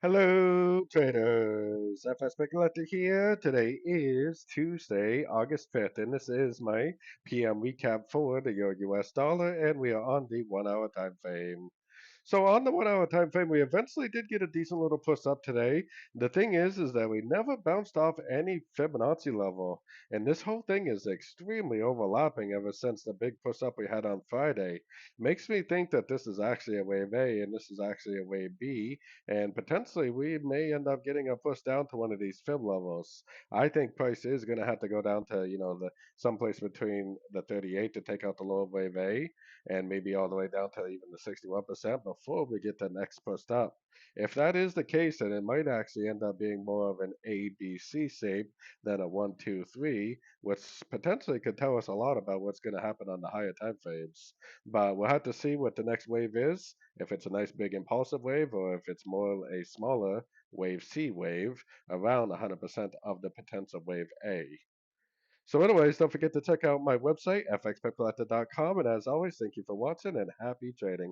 Hello, traders. FX Pip Collector here. Today is Tuesday, August 5th, and this is my PM recap for the Euro US dollar, and we are on the 1 hour time frame. So on the 1 hour time frame, we eventually did get a decent little push up today. The thing is that we never bounced off any Fibonacci level, and this whole thing is extremely overlapping ever since the big push up we had on Friday. Makes me think that this is actually a wave A and this is actually a wave B, and potentially we may end up getting a push down to one of these Fib levels. I think price is going to have to go down to the someplace between the 38 to take out the low of wave A and maybe all the way down to even the 61% before we get the next pushed up. If that is the case, then it might actually end up being more of an A, B, C shape than a 1, 2, 3, which potentially could tell us a lot about what's going to happen on the higher time frames. But we'll have to see what the next wave is, if it's a nice big impulsive wave or if it's more a smaller wave C wave around 100% of the potential wave A. So anyways, don't forget to check out my website, fxpipcollector.com. And as always, thank you for watching and happy trading.